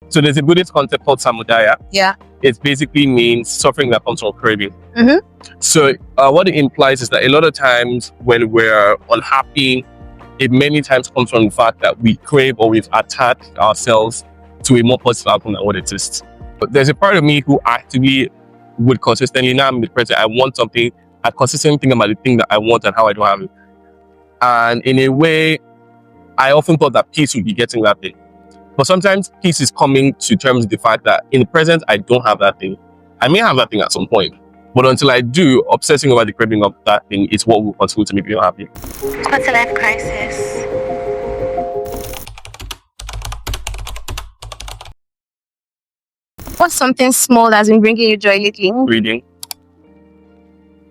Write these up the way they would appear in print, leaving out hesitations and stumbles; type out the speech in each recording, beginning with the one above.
So there's a Buddhist concept called samudaya. Yeah. It basically means suffering that comes from craving. Mm-hmm. So what it implies is that a lot of times when we're unhappy, it many times comes from the fact that we crave or we've attached ourselves to a more positive outcome than what it is. But there's a part of me who actively would consistently, now I'm in the present, I want something, I consistently think about the thing that I want and how I don't have it. And in a way, I often thought that peace would be getting that thing. But sometimes peace is coming to terms with the fact that in the present, I don't have that thing. I may have that thing at some point, but until I do, obsessing over the craving of that thing is what will continue to make me happy. What's a life crisis? What's something small that's been bringing you joy lately? Reading.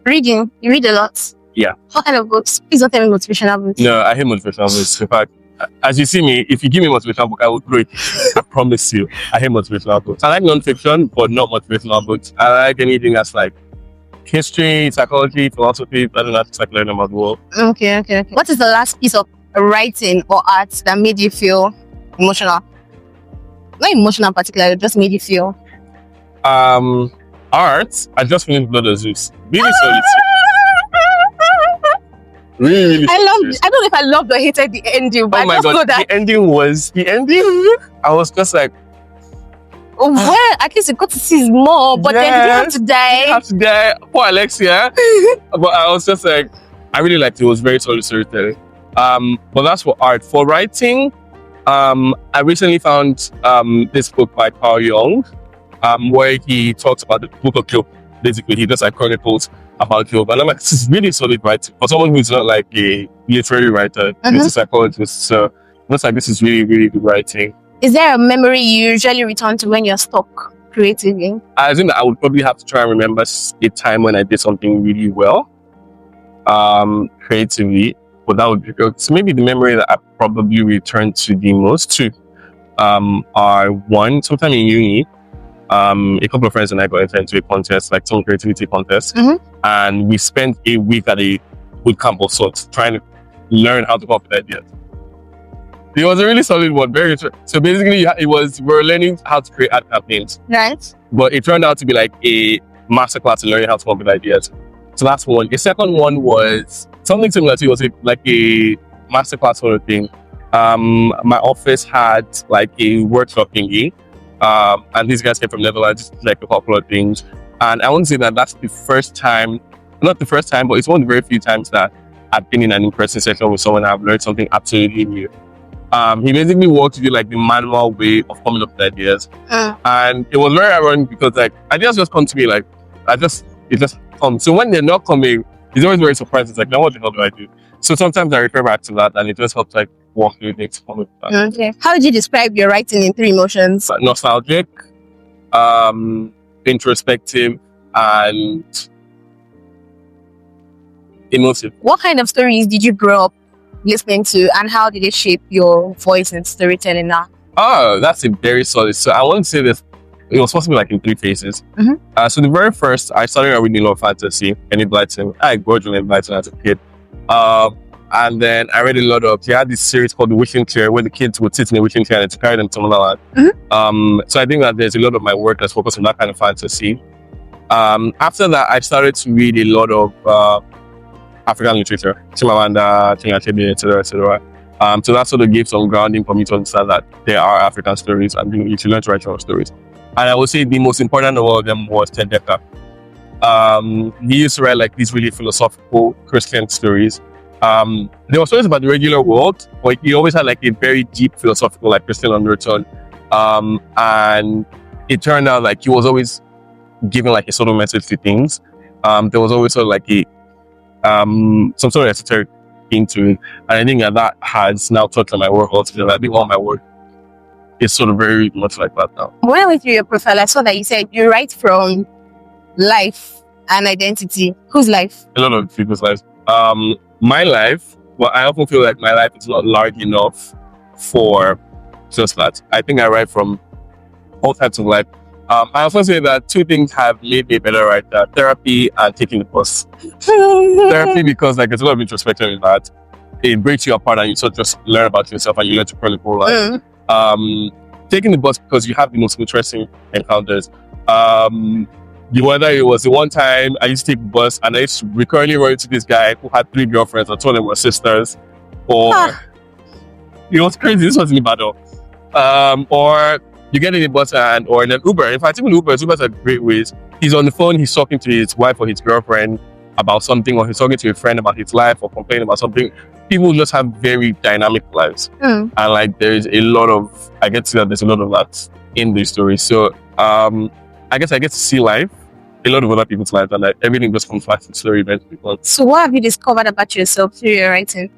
Reading? You read a lot? Yeah. What kind of books? Please don't tell me motivational books. No, I hate motivational books. In fact, as you see me, if you give me a motivational book, I will read. I promise you. I hate motivational books. I like non-fiction, but not motivational books. I like anything that's like history, psychology, philosophy. I don't know, it's like learning about the world. Okay. What is the last piece of writing or art that made you feel emotional? Not emotional particularly, just made you feel. Art. I just finished Blood of Zeus. Really solid. Really I don't know if I loved or hated the ending, but oh my I just know god, that the ending. I was just like, well, at least you got to see his mom, but then he didn't have to die. He didn't have to die. Poor Alexia. But I was just like, I really liked it. It was very solid storytelling. But that's for art. For writing, I recently found this book by Carl Jung, where he talks about the book of Job. Basically, he just like chronicles about Job. And I'm like, this is really solid writing. For someone who's not like a literary writer, he's a psychologist. So looks like this is really, really good writing. Is there a memory you usually return to when you're stuck creatively? I think that I would probably have to try and remember a time when I did something really well, creatively. But that would be good. So maybe the memory that I probably return to the most too are one, sometime in uni, a couple of friends and I got into a contest, like some creativity contest. And we spent a week at a boot camp of sorts trying to learn how to come up with ideas. It was a really solid one, very interesting. So basically, we were learning how to create ad campaigns. Right. But it turned out to be like a masterclass in learning how to come up with ideas. So that's one. The second one was something similar to it, was like a masterclass sort of thing. My office had like a workshop thingy. And these guys came from Netherlands, like a couple of things. And I want to say that that's the first time, not the first time, but it's one of the very few times that I've been in an in-person session with someone and I've learned something absolutely new. He basically walked you like the manual way of coming up with ideas. And it was very ironic because like ideas just come to me like, it just comes. So when they're not coming, it's always very surprising. It's like, now what the hell do I do? So sometimes I refer back to that and it just helps like walk through things to come with that. Okay. How would you describe your writing in 3 emotions? Nostalgic, introspective, and emotive. What kind of stories did you grow up listening to, and how did it shape your voice and storytelling now? Oh, that's a very solid. So I want to say this. It was supposed to be like in 3 phases. So the very first, I started reading a lot of fantasy and Blyton. I grew up in Blyton as a kid. And then I read a lot of, he had this series called The Wishing Chair, where the kids would sit in a wishing chair and to carry them to another land. So I think that there's a lot of my work that's focused on that kind of fantasy. After that, I started to read a lot of African literature, Chimamanda, Ngozi, etc. So that sort of gave some grounding for me to understand that there are African stories and you should learn to write your own stories. And I would say the most important of all of them was Tendeka. He used to write like these really philosophical Christian stories. There were stories about the regular world, but he always had like a very deep philosophical, like Christian undertone. And it turned out like he was always giving like a sort of message to things. There was always sort of like a some sort of esoteric thing to it. And I think that has now touched on my work altogether. I think all my work is sort of very much like that now. When I went through your profile, I saw that you said you write from life and identity. Whose life? A lot of people's lives. My life, well, I often feel like my life is not large enough for just that. I think I write from all types of life. I often say that 2 things have made me a better writer: therapy and taking the bus. Therapy, because like there's a lot of introspection in that. It breaks you apart and you sort of just learn about yourself and you learn to chronicle life. taking the bus because you have the most interesting encounters. Whether it was the one time I used to take the bus and I used to recurrently run into this guy who had 3 girlfriends and 2 of them were sisters, or it was crazy. This was in Ibadan. Or you get in a bus or in an Uber. In fact, even Uber's a great ways. He's on the phone, he's talking to his wife or his girlfriend about something, or he's talking to a friend about his life or complaining about something. People just have very dynamic lives. And like there's a lot of, I get to see that there's a lot of that in this story. So I guess I get to see life, a lot of other people's lives, and like everything just comes back to the story eventually. So what have you discovered about yourself through your writing?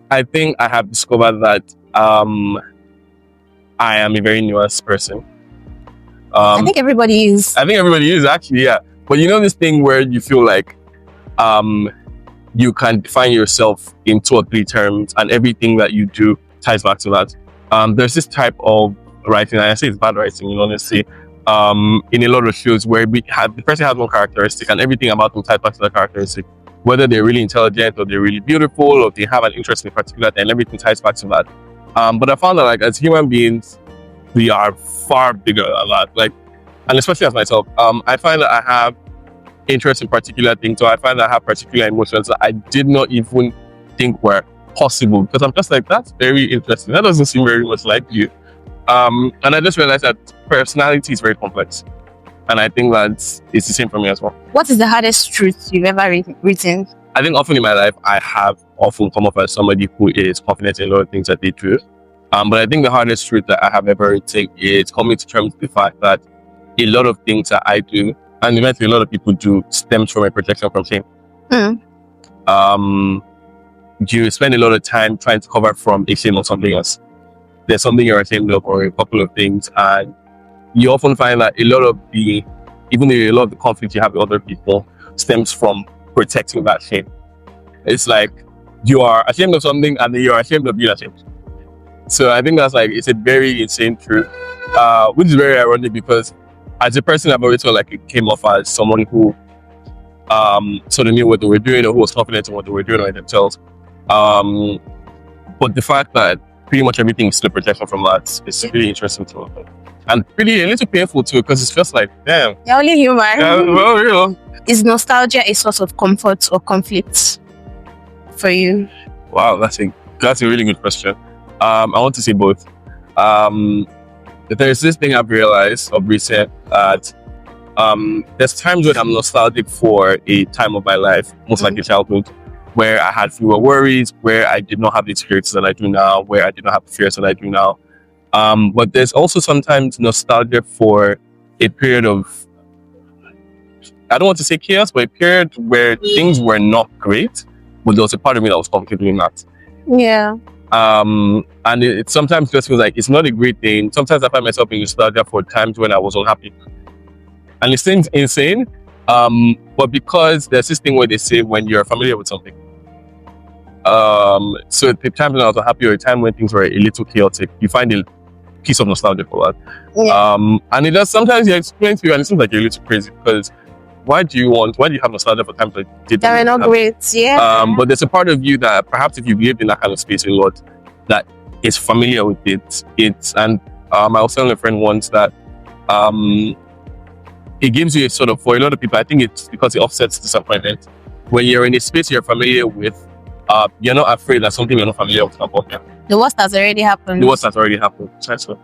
I think I have discovered that I am a very nuanced person. I think everybody is. I think everybody is actually, yeah. But you know this thing where you feel like you can define yourself in 2 or 3 terms, and everything that you do ties back to that. There's this type of writing, and I say it's bad writing, you know, honestly, in a lot of shows where the person has one characteristic and everything about them ties back to that characteristic. Whether they're really intelligent or they're really beautiful or they have an interest in a particular thing, everything ties back to that. But I found that like as human beings, we are far bigger than that. Like, and especially as myself, I find that I have interest in particular things, or I find that I have particular emotions that I did not even think were possible, because I'm just like, that's very interesting. That doesn't seem very much like you. And I just realized that personality is very complex. And I think that it's the same for me as well. What is the hardest truth you've ever written? I think often in my life, I have often come off as somebody who is confident in a lot of things that they do. But I think the hardest truth that I have ever written is coming to terms with the fact that a lot of things that I do, and eventually a lot of people do, stems from a projection from shame. You spend a lot of time trying to cover from a shame of something else. There's something you're ashamed of, or a couple of things, and you often find that a lot of the conflict you have with other people stems from protecting that shame. It's like you are ashamed of something and then you're ashamed of being ashamed. So I think that's like, it's a very insane truth, which is very ironic, because as a person, I've always felt like it came off as someone who sort of knew what they were doing, or who was confident in what they were doing by themselves. But the fact that pretty much everything is still protection from that is really interesting to me. And really a little painful too, because it's just like, damn. You're only human. Yeah, well, you know. Is nostalgia a source of comfort or conflict for you? Wow, that's a really good question. I want to say both. There's this thing I've realized of recent that there's times when I'm nostalgic for a time of my life, most likely childhood, where I had fewer worries, where I did not have the experiences that I do now, where I did not have the fears that I do now. But there's also sometimes nostalgia for a period of, I don't want to say chaos, but a period where things were not great, but there was a part of me that was comfortable in that. Yeah. And it sometimes just feels like it's not a great thing. Sometimes I find myself in nostalgia for times when I was unhappy. And it seems insane, but because there's this thing where they say when you're familiar with something. So the time when I was unhappy, or a time when things were a little chaotic, you find a piece of nostalgia for that. Yeah. And it does sometimes you explain to you, and it seems like you're a little crazy, because why do you have nostalgia for times that were not great? Yeah. But there's a part of you that perhaps if you've lived in that kind of space a lot, that is familiar with it. And I was telling a friend once that it gives you a sort of, for a lot of people, I think it's because it offsets disappointment. When you're in a space you're familiar with, you're not afraid that something you're not familiar with can happen. The worst has already happened. Precisely.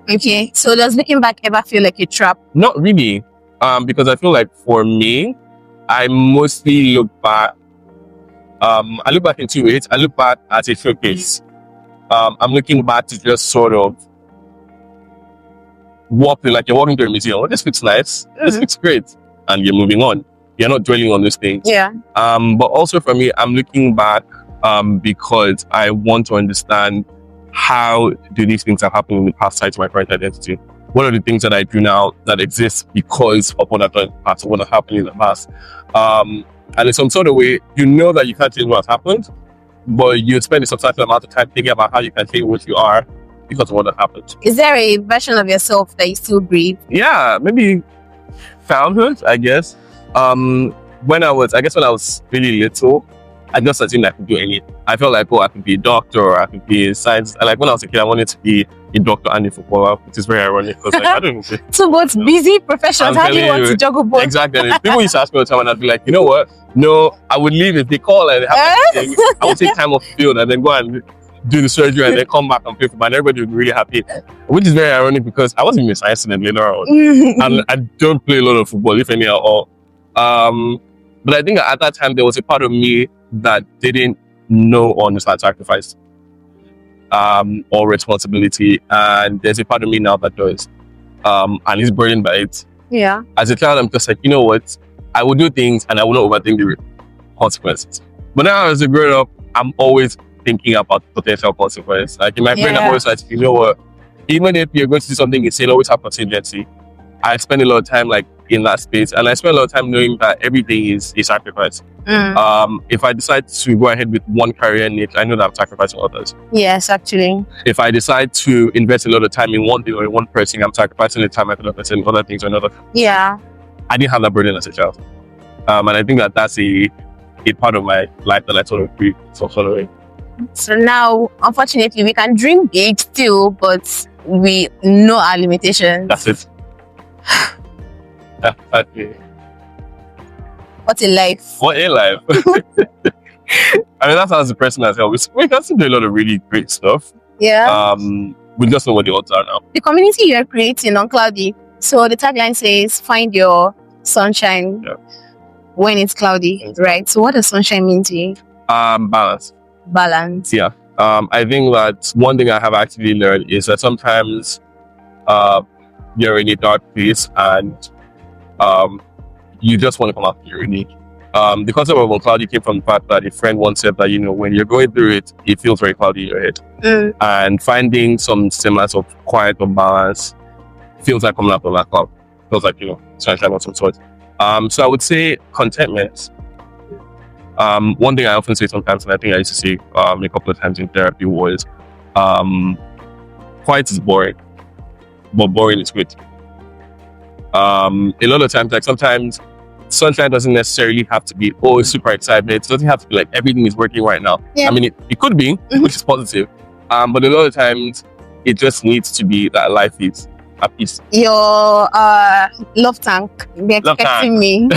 Okay. So does looking back ever feel like a trap? Not really. Because I feel like for me, I mostly look back. I look back in 2 ways. I look back at a showcase. I'm looking back to just sort of walk, like you're walking through a museum. Oh, this looks nice. This looks great. And you're moving on. You're not dwelling on these things. Yeah. But also for me, I'm looking back because I want to understand how do these things have happened in the past tied to my current identity. What are the things that I do now that exist because of what I've done in the past, or what has happened in the past? And in some sort of way, you know that you can't change what has happened, but you spend a substantial amount of time thinking about how you can change what you are because of what has happened. Is there a version of yourself that you still breathe? Yeah, maybe childhood, I guess. When I was really little, I just assumed I could do anything. I felt like, I could be a doctor, or I could be a scientist. And like when I was a kid, I wanted to be a doctor and a footballer, which is very ironic because like, I don't know. So both busy professions. How do you want to juggle both? Exactly. People used to ask me all the time, and I'd be like, you know what? No, I would leave if they call and they have anything. I would take time off the field and then go and do the surgery and then come back and play football, and everybody would be really happy. Which is very ironic because I wasn't even a science student later on, and I don't play a lot of football, if any at all. But I think at that time there was a part of me that didn't know or understand sacrifice or responsibility, and there's a part of me now that does, and is burdened by it. Yeah. As a child, I'm just like, you know what? I will do things and I will not overthink the consequences. But now as a grown up, I'm always thinking about potential consequences. Like in my brain, I'm always like, you know what? Even if you're going to do something insane, always have contingency. I spend a lot of time like in that space, and I spend a lot of time knowing that everything is a sacrifice. If I decide to go ahead with one career niche, I know that I'm sacrificing others. Yes, actually. If I decide to invest a lot of time in one thing or in one person, I'm sacrificing the time I could invest in other things or another. Yeah. I didn't have that burden as a child. And I think that that's a part of my life that I sort of grew sort of way. So now, unfortunately, we can dream big still, but we know our limitations. That's it. That's it. What a life. What a life. I mean, that's as a person as well. We can still do a lot of really great stuff. Yeah. We just know what the odds are now. The community you are creating on Cloudy. So the tagline says, find your sunshine when it's cloudy, right? So what does sunshine mean to you? Balance. Balance. Yeah. I think that one thing I have actually learned is that sometimes you're in a dark place and you just want to come out of your unique. The concept of Uncloudy came from the fact that a friend once said that, you know, when you're going through it, it feels very cloudy in your head. And finding some semblance of quiet or balance feels like coming out of that cloud. Feels like, you know, sunshine of some sort. So I would say contentment. One thing I often say sometimes, and I think I used to say a couple of times in therapy, was quiet is boring, but boring is good. A lot of times, like sometimes sunshine doesn't necessarily have to be super excitement. It doesn't have to be like everything is working right now. Yeah. I mean, it could be, which is positive. But a lot of times it just needs to be that life is at peace. Your love tank, they're expecting me.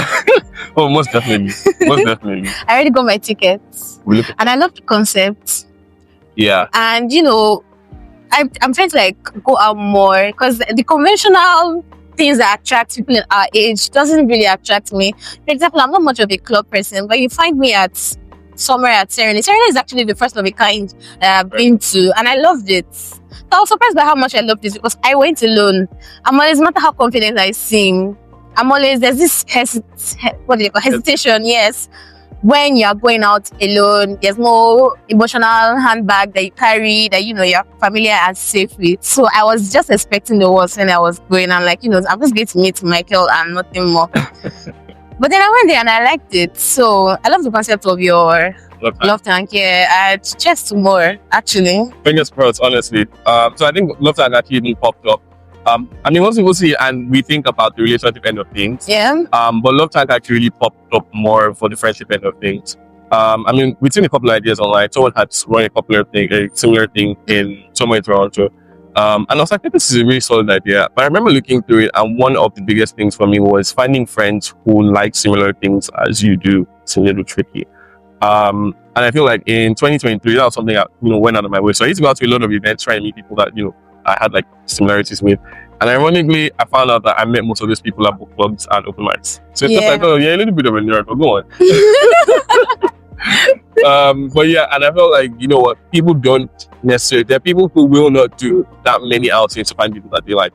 Oh, most definitely. Most definitely. I already got my tickets. And I love the concept. Yeah. And you know, I'm trying to like go out more because the conventional things that attract people in our age doesn't really attract me. For example, I'm not much of a club person, but you find me at somewhere at Serena. Serena is actually the first of a kind that I've been to, and I loved it. So I was surprised by how much I loved this because I went alone. I'm always, no matter how confident I seem, I'm always, there's this hesitation, yes. When you're going out alone, there's no emotional handbag that you carry that, you know, you're familiar and safe with. So I was just expecting the worst when I was going. I'm like, you know, I'm just going to meet Michael and nothing more. But then I went there and I liked it. So I love the concept of your love tank. Yeah, and just more, actually. Fingers crossed, honestly. So I think love tank actually even popped up. I mean, once people see and we think about the relationship end of things. Yeah. But love tank actually really popped up more for the friendship end of things. I mean, we've seen a couple of ideas online. Someone had run a similar thing in somewhere in Toronto. And I was like, this is a really solid idea. But I remember looking through it, and one of the biggest things for me was finding friends who like similar things as you do. It's a little tricky. And I feel like in 2023, that was something I, you know, went out of my way. So I used to go out to a lot of events, trying to meet people that, you know, I had like similarities with. And ironically, I found out that I met most of those people at book clubs and open mics. So it's just like, oh, yeah, a little bit of a nerd, but go on. But yeah, and I felt like, you know what, people don't necessarily, there are people who will not do that many outings to find people that they like.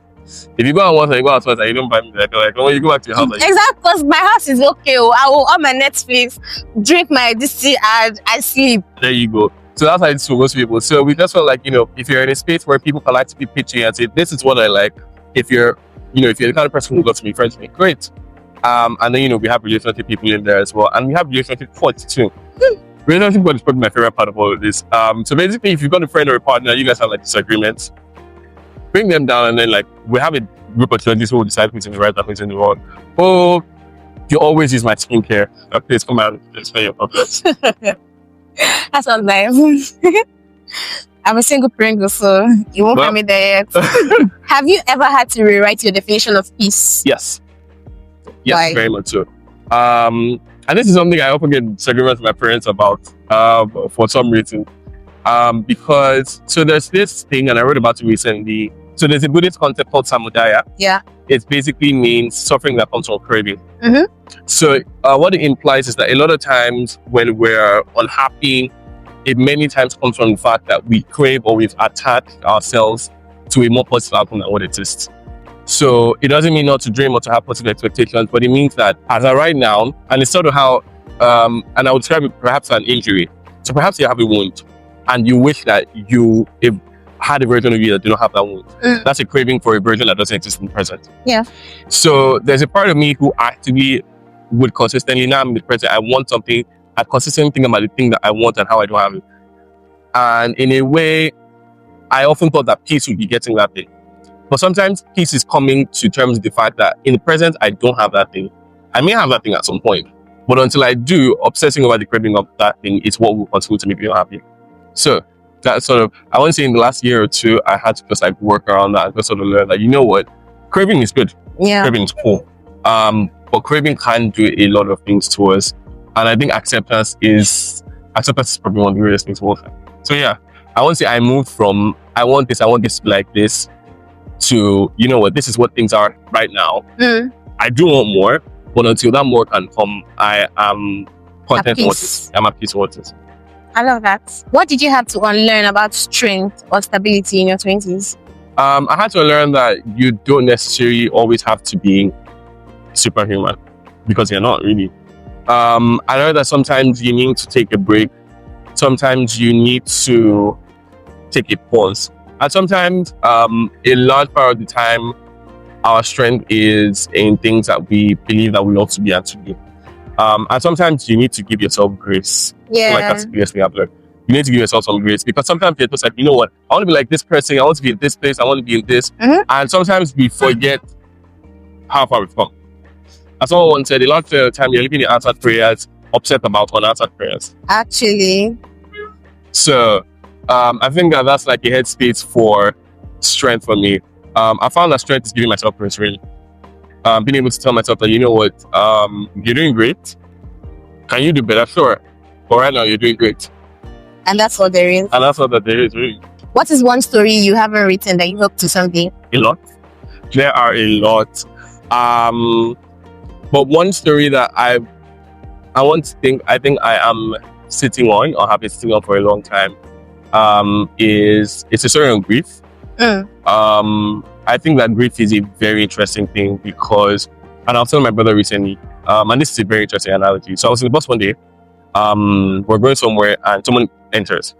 If you go out once and you go out twice and you don't buy me, like, oh, you go back to your house. Like, exactly, because my house is okay. I will on my Netflix, drink my DC, and I sleep. There you go. So that's how it's for most people. So we just felt like, you know, if you're in a space where people can like to be pitching and say, this is what I like. If you're, you know, if you're the kind of person who loves to be friends with me, great. And then, you know, we have relationship people in there as well. And we have relationship points too. Relationship point is probably my favorite part of all of this. So basically, if you've got a friend or a partner, you guys have like disagreements, bring them down and then like, we have a group of 20 who will decide who's in the right and who's in the wrong. Oh, you always use my skincare. Please come out and explain your problems. That sounds nice. I'm a single Pringle, so you won't find me there yet. Have you ever had to rewrite your definition of peace? Yes. Yes, Why? very much so. And this is something I often get disagreements with my parents about for some reason. Because, so there's this thing, and I wrote about it recently. So there's a Buddhist concept called samudaya. Yeah. It basically means suffering that comes from craving. Mm-hmm. So what it implies is that a lot of times when we're unhappy, it many times comes from the fact that we crave or we've attached ourselves to a more positive outcome than what exists. So it doesn't mean not to dream or to have positive expectations, but it means that as of right now, and it's sort of how, and I would describe it perhaps an injury. So perhaps you have a wound and you wish that you had a version of you that did not have that wound. That's a craving for a version that doesn't exist in the present. Yeah. So there's a part of me who actively would consistently, now I'm in the present, I want something, I consistently think about the thing that I want and how I don't have it. And in a way, I often thought that peace would be getting that thing. But sometimes peace is coming to terms with the fact that in the present, I don't have that thing. I may have that thing at some point, but until I do, obsessing over the craving of that thing is what will continue to make me happy. So that's sort of, I want to say in the last year or two, I had to just like work around that and just sort of learn that, you know what, craving is good. Yeah. Craving is cool. But craving can do a lot of things to us. And I think acceptance is probably one of the greatest things of all time. So yeah, I want to say I moved from, I want this to be like this, to, you know what, this is what things are right now. I do want more, but until that more can come, I am content with this. I'm at peace with this. I love that. What did you have to unlearn about strength or stability in your 20s? I had to learn that you don't necessarily always have to be superhuman, because you're not really. I learned that sometimes you need to take a break. Sometimes you need to take a pause. And sometimes, a large part of the time, our strength is in things that we believe that we ought to be and to be. And sometimes you need to give yourself grace. Yeah. Like that's the biggest thing I've learned. You need to give yourself some grace, because sometimes you're just like, you know what, I want to be like this person, I want to be in this place, I want to be in this. And sometimes we forget how far we've come. As someone once said, a lot of the time you're living in answered prayers, upset about unanswered prayers. Actually. So I think that's like a headspace for strength for me. I found that strength is giving myself grace, really. Being able to tell myself that, you know what, you're doing great. Can you do better? Sure. But right now, you're doing great. And that's what there is. And that's what there is, really. What is one story you haven't written that you hope to someday? A lot. There are a lot. But one story that I think I am sitting on, or have been sitting on for a long time, it's a story on grief. I think that grief is a very interesting thing because, and I was telling my brother recently, and this is a very interesting analogy. So I was in the bus one day, we're going somewhere and someone enters.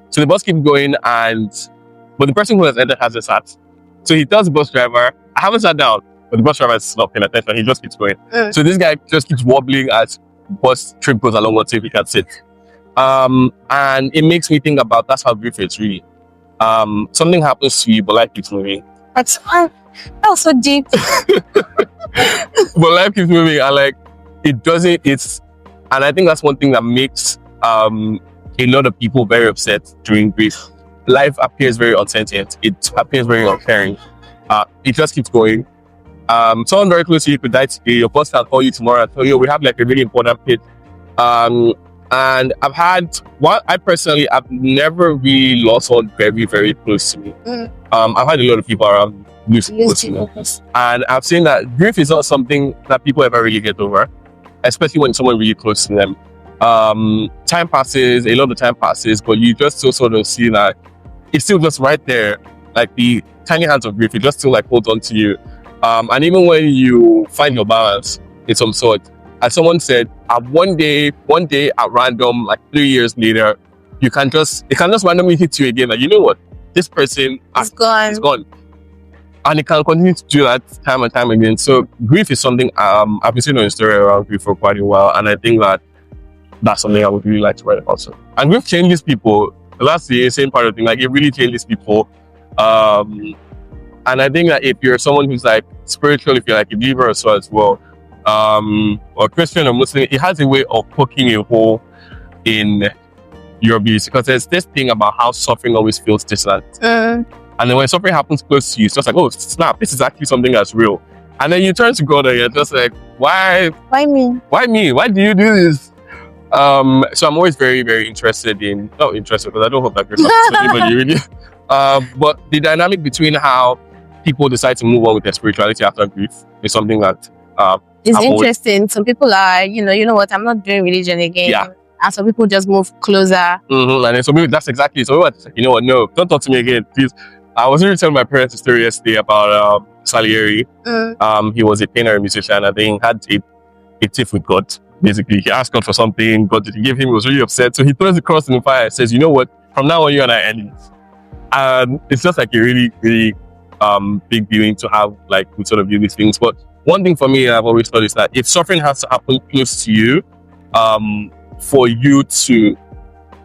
So the bus keeps going, but the person who has entered hasn't sat. So he tells the bus driver, I haven't sat down, but the bus driver is not paying attention. He just keeps going. So this guy just keeps wobbling as bus trip goes along until he can sit. And it makes me think about, that's how grief is really. Something happens to you, but life keeps moving. That was so deep. But life keeps moving, and like and I think that's one thing that makes a lot of people very upset during grief. Life appears very unsentient. It appears very uncaring. It just keeps going. Someone very close to you could die today. Your boss can call you tomorrow and tell you we have like a really important pitch. And I've had I've never really lost someone very, very close to me. I've had a lot of people around lose close to me. And I've seen that grief is not something that people ever really get over, especially when someone really close to them. Time passes, a lot of time passes, but you just still sort of see that it's still just right there, like the tiny hands of grief, it just still like holds on to you. And even when you find your balance in some sort, as someone said, one day at random, like 3 years later, it can just randomly hit you again. Like, you know what? This person is gone. And it can continue to do that time and time again. So grief is something I've been seeing on a story around grief for quite a while. And I think that's something I would really like to write about. So. And grief changes people. That's the same part of the thing. Like, it really changes people. And I think that if you're someone who's like spiritual, if you're like a believer or so as well, or Christian or Muslim, it has a way of poking a hole in your abuse, because there's this thing about how suffering always feels distant. And then when suffering happens close to you, it's just like, oh snap, this is actually something that's real. And then you turn to God and you're just like, why me? Why me? Why do you do this? So I'm always very, very interested because I don't hope that breaks up to anybody really. But the dynamic between how people decide to move on with their spirituality after grief is something that it's interesting. Some people are, you know what, I'm not doing religion again. Yeah. And some people just move closer. And then so maybe that's exactly so. You know what? No, don't talk to me again, please. I was really telling my parents a story yesterday about Salieri. He was a painter and musician. I think he had a tiff with God. Basically, he asked God for something. God didn't give him. He was really upset. So he throws the cross in the fire and says, you know what? From now on, you and I are enemies. And it's just like a really, really big feeling to have, like, we sort of do these things. But one thing for me, I've always thought is that if suffering has to happen close to you, for you to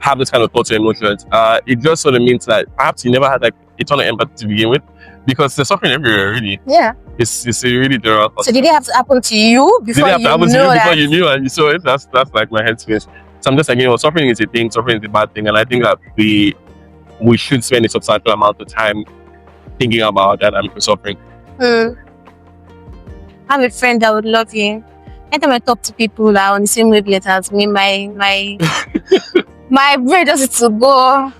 have this kind of thoughts and emotions, it just sort of means that perhaps you never had like a ton of empathy to begin with, because there's suffering everywhere, really. Yeah. It's a really general. So did it have to happen to you before you knew and you saw it? That's like my headspace. So I'm just like, suffering is a thing, suffering is a bad thing, and I think that we should spend a substantial amount of time thinking about that and suffering. I have a friend that would love you. Anytime I talk to people that are on the same wavelength as me, my my brain just needs to go.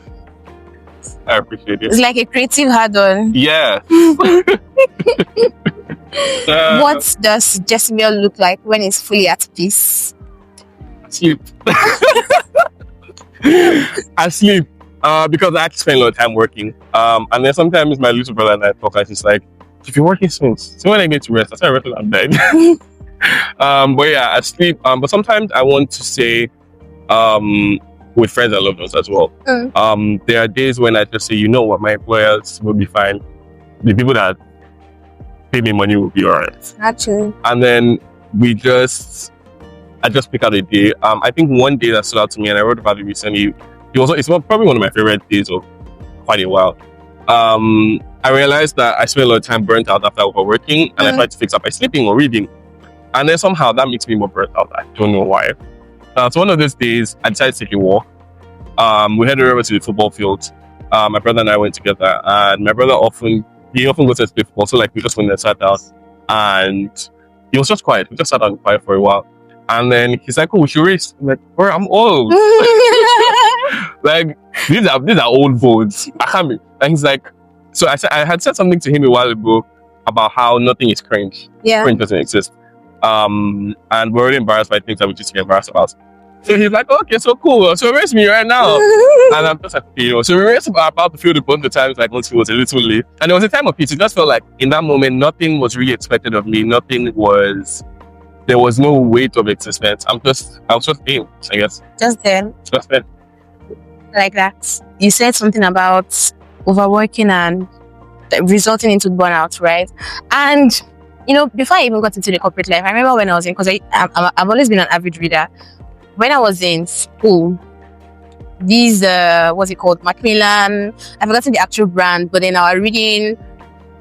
I appreciate it. It's like a creative hard-on. Yeah. What does Jesimiel look like when he's fully at peace? Sleep. I sleep. Because I actually spend a lot of time working. And then sometimes my little brother and I talk, and she's like, if you're working since, so when I get to rest, I start resting on bed. But yeah, I sleep. But sometimes I want to say, with friends and loved ones as well. There are days when I just say, you know what, my employers will be fine. The people that pay me money will be alright. Actually. And then I just pick out a day. I think one day that stood out to me, and I wrote about it recently. It's probably one of my favorite days of quite a while. I realized that I spent a lot of time burnt out after overworking, and I tried to fix up by sleeping or reading. And then somehow that makes me more burnt out. I don't know why. So one of those days, I decided to take a walk. We headed over to the football field. My brother and I went together, and my brother often goes to play football. So like we just went and sat down, and he was just quiet. We just sat down quiet for a while, and then he's like, "Oh, we should race." I'm like, "Bro, I'm old." Like these are old bones. I can't be. And he's like, so I had said something to him a while ago about how nothing is cringe. Yeah. Cringe doesn't exist. And we're already embarrassed by things that we just get embarrassed about. So he's like, okay, so cool. So race me right now. And I'm just like, okay, so we raced about the field a bunch of times, like once it was a little late. And it was a time of peace. It just felt like in that moment, nothing was really expected of me. There was no weight of existence. I was just being, I guess. Just then. Just then. Like that. You said something about overworking and resulting into burnout, right? And before I even got into the corporate life, I remember when I was in, because I've always been an avid reader. When I was in school, these what's it called, Macmillan, I've forgotten the actual brand, but in our reading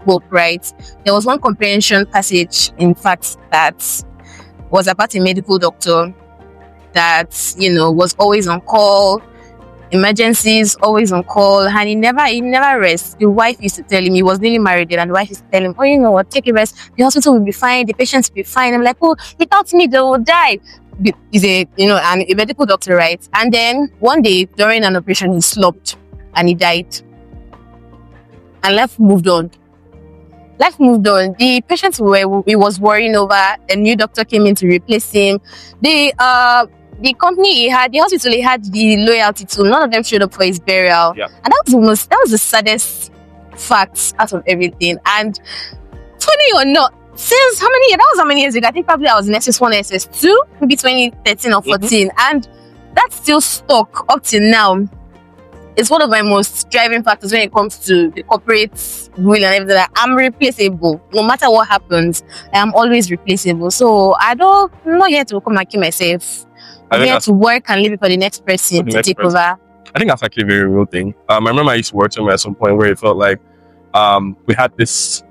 book, right, there was one comprehension passage, in fact, that was about a medical doctor that was always on call, emergencies, always on call, and he never rests. The wife used to tell him, he was newly married, and the wife used to tell him, oh, you know what, take a rest, the hospital will be fine, the patients will be fine. I'm like, oh, without me they will die. He's a medical doctor, right? And then one day during an operation, he slumped and he died, and life moved on. The patients he was worrying over, a new doctor came in to replace him. The company he had, the hospital he had the loyalty to, none of them showed up for his burial. Yeah. And that was the saddest fact out of everything. And funny or not, since that was how many years ago? I think probably I was in SS1, SS2, maybe 2013 or 14. And that's still stuck up till now. It's one of my most driving factors when it comes to the corporate will and everything. Like, I'm replaceable. No matter what happens, I'm always replaceable. So I'm not here to come and kill myself. I'm here to work and leave it for the next person to take over. I think that's actually a very real thing. I remember I used to work somewhere at some point where it felt like we had this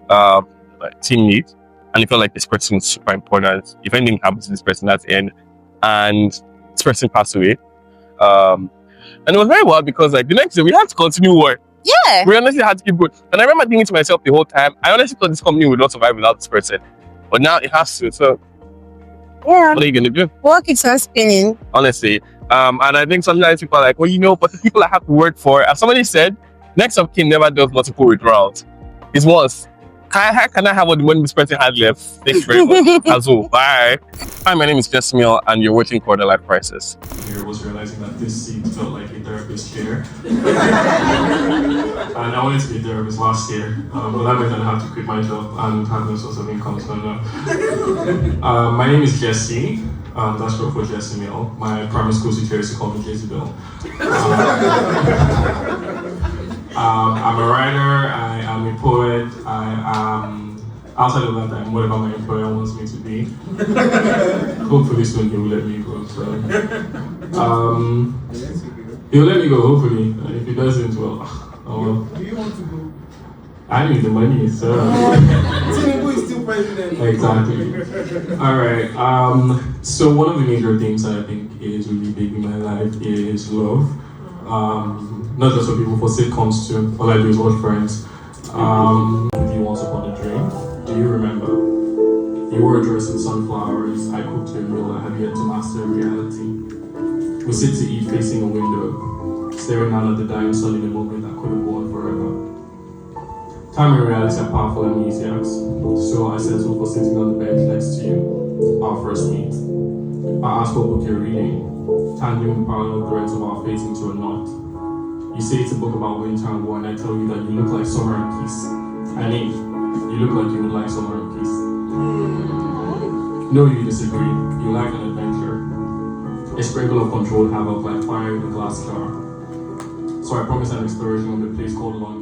team lead, and it felt like this person was super important. If anything happens to this person, that's the end. And this person passed away. And it was very wild because like the next day we had to continue work. Yeah. We honestly had to keep going. And I remember thinking to myself the whole time, I honestly thought this company would not survive without this person. But now it has to. So Yeah. what are you gonna do? Work is on spinning. Honestly. And I think sometimes people are like, well, you know, but the people I have to work for, as somebody said, next of kin never does multiple withdrawals. It's once. How can I have what the money this person had left? Thanks very much. As well. Bye. Hi, my name is Jesimiel, and you're watching Quarter Life Crisis. I was realizing that this seat felt like a therapist chair. And I wanted to be a therapist last year, but that meant I had to quit my job and have no source of income. So no. My name is Jesi. That's short for Jesimiel. My primary school teacher used to call me 𝐒𝐤𝐿. I'm a writer, I am a poet, I am, outside of that, I'm whatever my employer wants me to be. Hopefully soon he will let me go. So. He will let me go, hopefully. If he doesn't, well, oh well. Do you want to go? I need the money, so. Tinubu is still president. Exactly. Alright, so one of the major things that I think is really big in my life is love. Not just for people, for sitcoms too. All I do is watch Friends. With you Once Upon a Dream, do you remember? You wore a dress with sunflowers, I cooked your meal, I have yet to master reality. We sit to eat facing a window, staring down at the dying sun in a moment that could have gone forever. Time and reality are powerful amnesiacs, so I settled for sitting on the bench next to you, our first meet. I asked what book you're reading, tangling parallel threads of our fate into a knot. You say it's a book about winter and war, and I tell you that you look like summer and peace. I mean, you look like you would like summer and peace. No, you disagree. You like an adventure. A sprinkle of controlled havoc like fire in a glass jar. So I promised an exploration of a place called London.